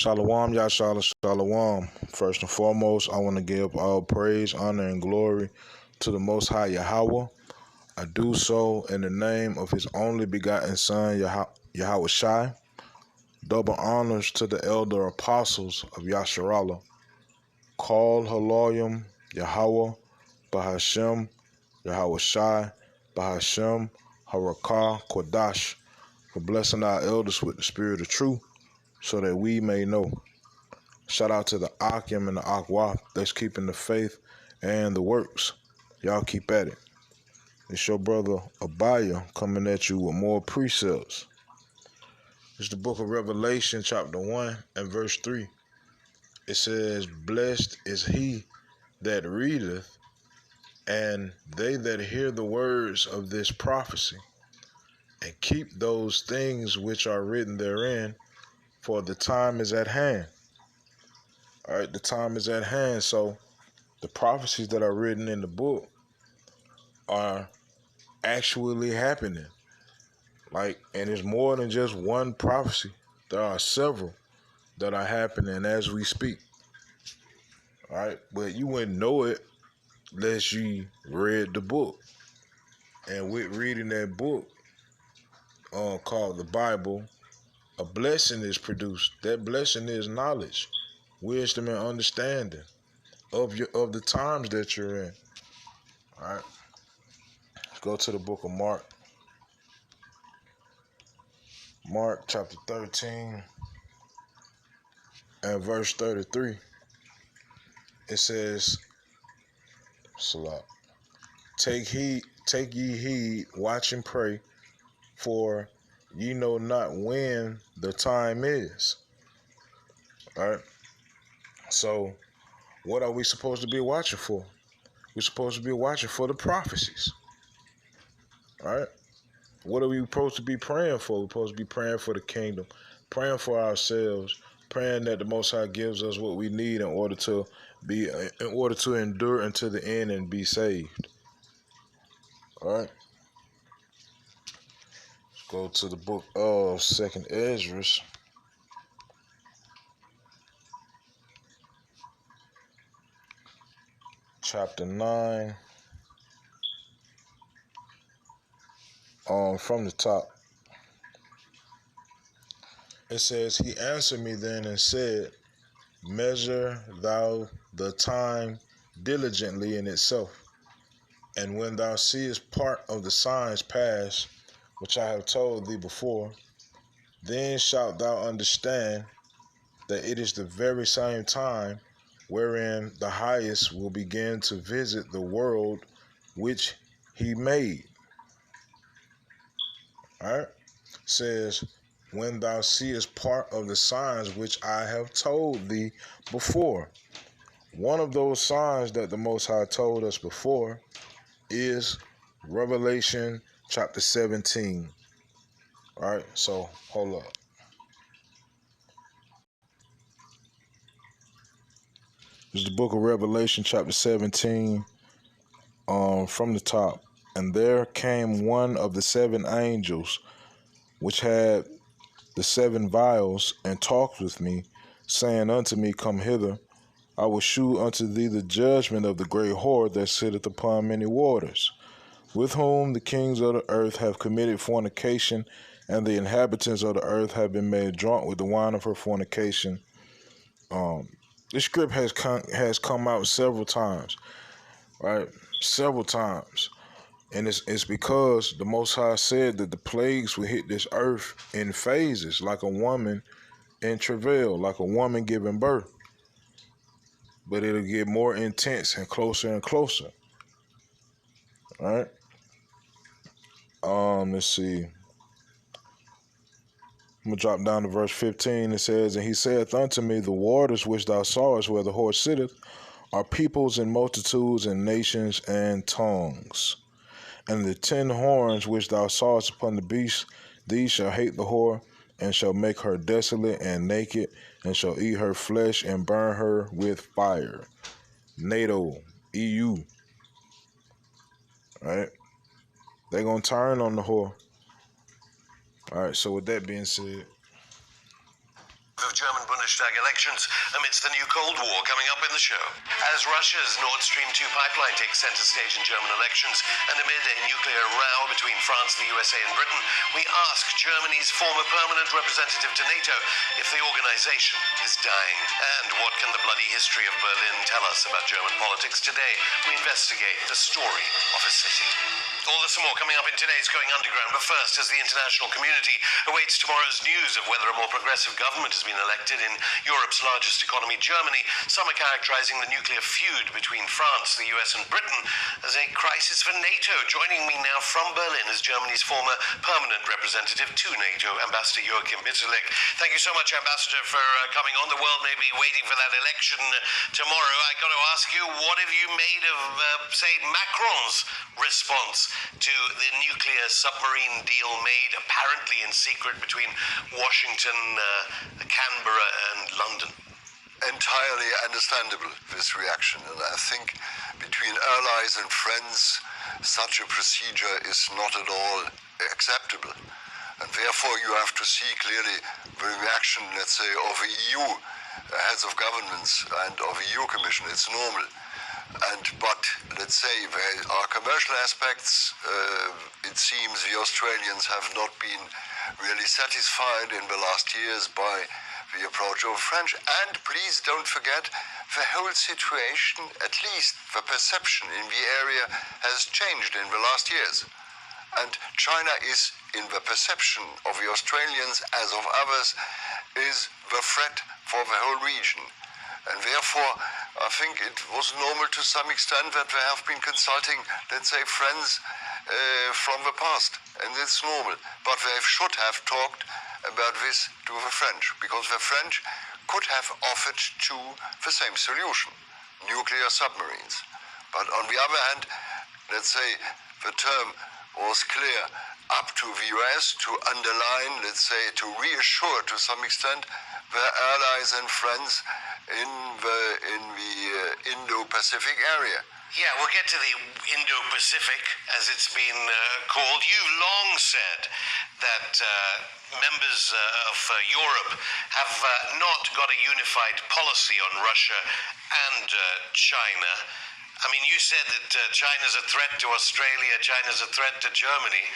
Shalom, Yashala, Shalom. First and foremost, I want to give all praise, honor, and glory to the Most High Yahweh. I do so in the name of His only begotten Son, Yahweh Shai. Double honors to the elder apostles of Yasharallah. Call Haloyim, Yahweh, Bahashem, Yahweh Shai, Bahashem, Harakah, Kodash, for blessing our elders with the spirit of truth, so that we may know. Shout out to the Akim and the Akwa that's keeping the faith and the works. Y'all keep at it. It's your brother Abaya coming at you with more precepts. It's the book of Revelation, chapter 1 and verse 3. It says, "Blessed is he that readeth, and they that hear the words of this prophecy, and keep those things which are written therein, for the time is at hand." All right, the time is at hand. So the prophecies that are written in the book are actually happening. And it's more than just one prophecy. There are several that are happening as we speak. All right, but you wouldn't know it unless you read the book. And with reading that book, called the Bible, a blessing is produced. That blessing is knowledge, wisdom, and understanding of the times that you're in. All right, let's go to the book of Mark. Mark chapter 13 and verse 33. It says, Salat, take ye heed, watch and pray, for ye know not when the time is. All right. So what are we supposed to be watching for? We're supposed to be watching for the prophecies. All right. What are we supposed to be praying for? We're supposed to be praying for the kingdom, praying for ourselves, praying that the Most High gives us what we need in order to endure until the end and be saved. All right. Let's go to the book of Second Ezra, chapter 9. From the top. It says, "He answered me then and said, Measure thou the time diligently in itself, and when thou seest part of the signs pass, which I have told thee before, then shalt thou understand that it is the very same time wherein the highest will begin to visit the world which he made." All right. Says, "When thou seest part of the signs which I have told thee before." One of those signs that the Most High told us before is Revelation chapter 17. All right, so hold up. This is the book of Revelation chapter 17, from the top. "And there came one of the seven angels which had the seven vials, and talked with me, saying unto me, Come hither, I will shew unto thee the judgment of the great whore that sitteth upon many waters, with whom the kings of the earth have committed fornication, and the inhabitants of the earth have been made drunk with the wine of her fornication." This script has come out several times, right? Several times. And it's because the Most High said that the plagues will hit this earth in phases, like a woman in travail, like a woman giving birth. But it'll get more intense and closer and closer. All right. Let's see. I'm gonna drop down to verse 15. It says, "And he saith unto me, The waters which thou sawest where the horse sitteth are peoples and multitudes and nations and tongues. And the 10 horns which thou sawest upon the beast, these shall hate the whore, and shall make her desolate and naked, and shall eat her flesh and burn her with fire." NATO, EU. All right. They're going to turn on the whore. All right. So with that being said, Of German Bundestag elections amidst the new Cold War coming up in the show. As Russia's Nord Stream 2 pipeline takes center stage in German elections and amid a nuclear row between France, the USA and Britain, we ask Germany's former permanent representative to NATO if the organization is dying. And what can the bloody history of Berlin tell us about German politics today? We investigate the story of a city. All this and more coming up in today's Going Underground, but first, as the international community awaits tomorrow's news of whether a more progressive government has been elected in Europe's largest economy, Germany, some are characterizing the nuclear feud between France, the US and Britain as a crisis for NATO. Joining me now from Berlin is Germany's former permanent representative to NATO, Ambassador Joachim Bitterlich. Thank you so much, Ambassador, for coming on. The world may be waiting for that election tomorrow. I got to ask you, what have you made of, say, Macron's response to the nuclear submarine deal made apparently in secret between Washington, Canberra and London? Entirely understandable, this reaction, and I think between allies and friends such a procedure is not at all acceptable, and therefore you have to see clearly the reaction, let's say, of EU heads of governments and of EU Commission. It's normal. But let's say there are commercial aspects. It seems the Australians have not been really satisfied in the last years by the approach of the French. And please don't forget, the whole situation, at least the perception in the area, has changed in the last years. And China is, in the perception of the Australians as of others, is the threat for the whole region. And therefore, I think it was normal to some extent that they have been consulting, let's say, friends from the past. And it's normal. But they should have talked about this to the French, because the French could have offered to the same solution, nuclear submarines. But on the other hand, let's say, the term was clear up to the US to underline, let's say, to reassure to some extent their allies and friends in the Indo-Pacific area. Yeah, we'll get to the Indo-Pacific, as it's been called. You've long said that members of Europe have not got a unified policy on Russia and China. I mean, you said that China's a threat to Australia, China's a threat to Germany.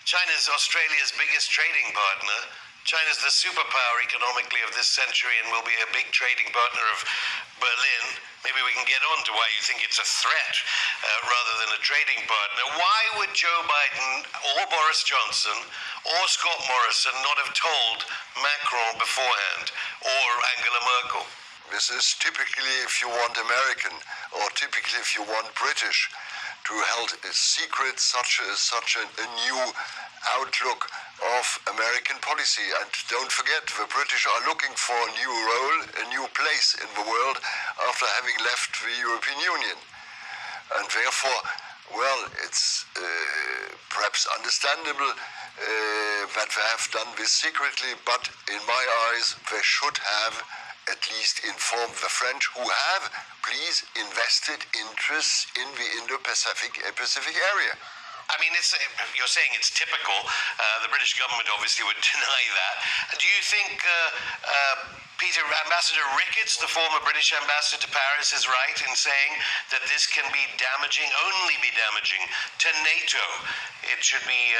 China's Australia's biggest trading partner. China's the superpower economically of this century and will be a big trading partner of Berlin. Maybe we can get on to why you think it's a threat rather than a trading partner. Why would Joe Biden or Boris Johnson or Scott Morrison not have told Macron beforehand, or Angela Merkel? This is typically, if you want American, or typically if you want British, to hold a secret such a new outlook of American policy. And don't forget, the British are looking for a new role, a new place in the world after having left the European Union. And therefore, well, it's perhaps understandable that they have done this secretly, but in my eyes, they should have at least informed the French, who have, please, invested interests in the Indo-Pacific area. I mean, you're saying it's typical. The British government obviously would deny that. Do you think Peter, Ambassador Ricketts, the former British ambassador to Paris, is right in saying that this can be damaging, only be damaging to NATO? It should be,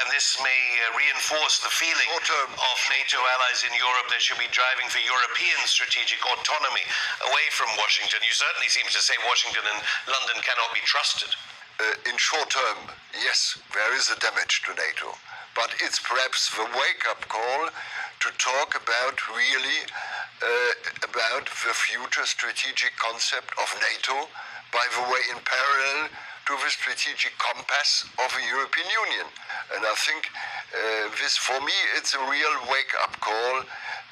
and this may reinforce the feeling of NATO allies in Europe. They should be driving for European strategic autonomy away from Washington. You certainly seem to say Washington and London cannot be trusted. In short term, yes, there is a damage to NATO, but it's perhaps the wake-up call to talk about really about the future strategic concept of NATO, by the way, in parallel to the strategic compass of the European Union. And I think this, for me, it's a real wake-up call,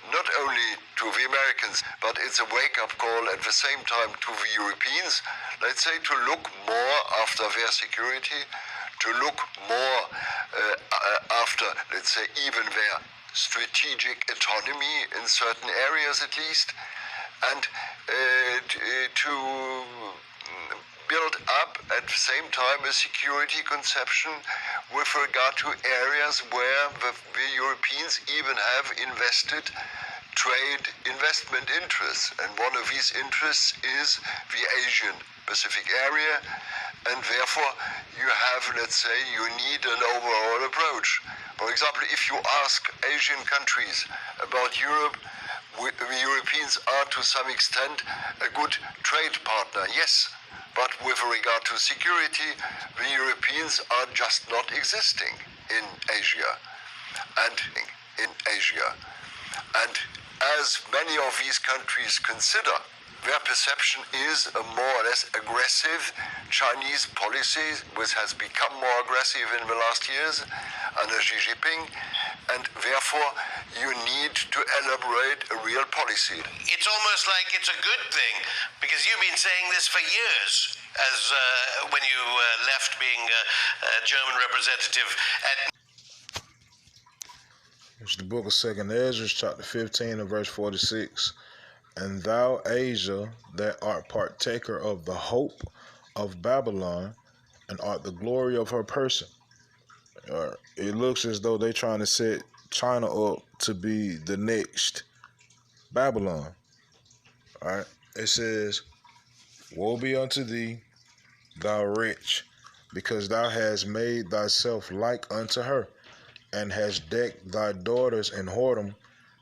not only to the Americans, but it's a wake-up call at the same time to the Europeans, let's say, to look more after their security, to look more after, let's say, even their strategic autonomy in certain areas at least, and to build up at the same time a security conception with regard to areas where the Europeans even have invested trade investment interests, and one of these interests is the Asian Pacific area, and therefore you have, let's say, you need an overall approach. For example, if you ask Asian countries about Europe, the Europeans are to some extent a good trade partner, yes, but with regard to security, the Europeans are just not existing in Asia and in Asia. And as many of these countries consider, their perception is a more or less aggressive Chinese policy, which has become more aggressive in the last years under Xi Jinping, and therefore you need to elaborate a real policy. It's almost like it's a good thing, because you've been saying this for years, as when you left being a German representative at... It's the book of 2nd Ezra, chapter 15 and verse 46. And thou, Asia, that art partaker of the hope of Babylon, and art the glory of her person. It looks as though they're trying to set China up to be the next Babylon. All right. It says, woe be unto thee, thou wretch, because thou hast made thyself like unto her, and hast decked thy daughters in whoredom,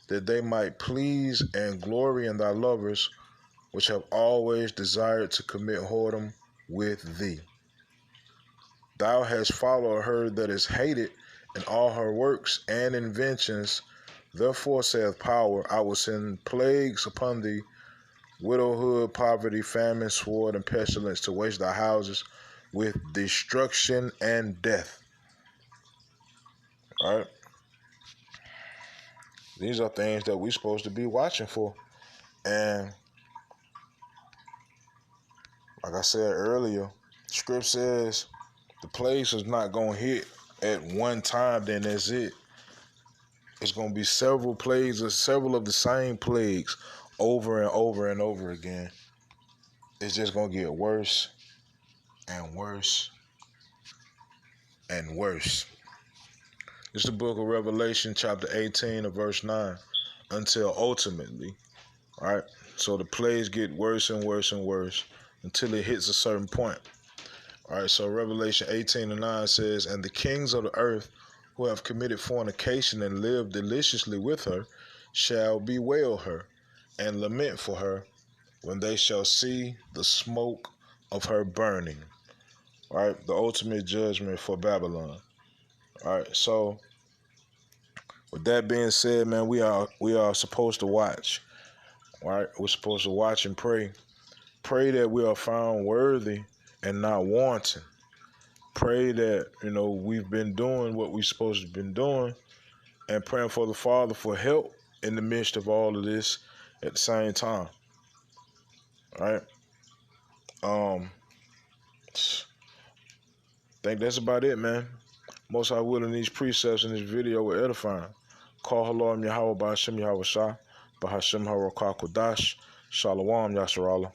that they might please and glory in thy lovers, which have always desired to commit whoredom with thee. Thou hast followed her that is hated in all her works and inventions. Therefore saith power, I will send plagues upon thee, widowhood, poverty, famine, sword, and pestilence, to waste thy houses with destruction and death. All right. These are things that we're supposed to be watching for. And like I said earlier, script says the plagues is not going to hit at one time, then that's it. It's going to be several plagues, or several of the same plagues over and over and over again. It's just going to get worse and worse and worse. It's the book of Revelation, chapter 18 and verse 9, until ultimately, all right? So the plagues get worse and worse and worse until it hits a certain point. All right, so Revelation 18 and 9 says, and the kings of the earth who have committed fornication and lived deliciously with her shall bewail her and lament for her when they shall see the smoke of her burning. All right, the ultimate judgment for Babylon. All right, so with that being said, man, we are supposed to watch. All right, we're supposed to watch and pray. Pray that we are found worthy and not wanting. Pray that, we've been doing what we're supposed to have been doing, and praying for the Father for help in the midst of all of this at the same time. All right. I think that's about it, man. Most I will in these precepts in this video were edifying. Call Halom Yahweh by Hashem Yahweh Shah, by Hashem Harakah Kodash, Shalom Yasharallah.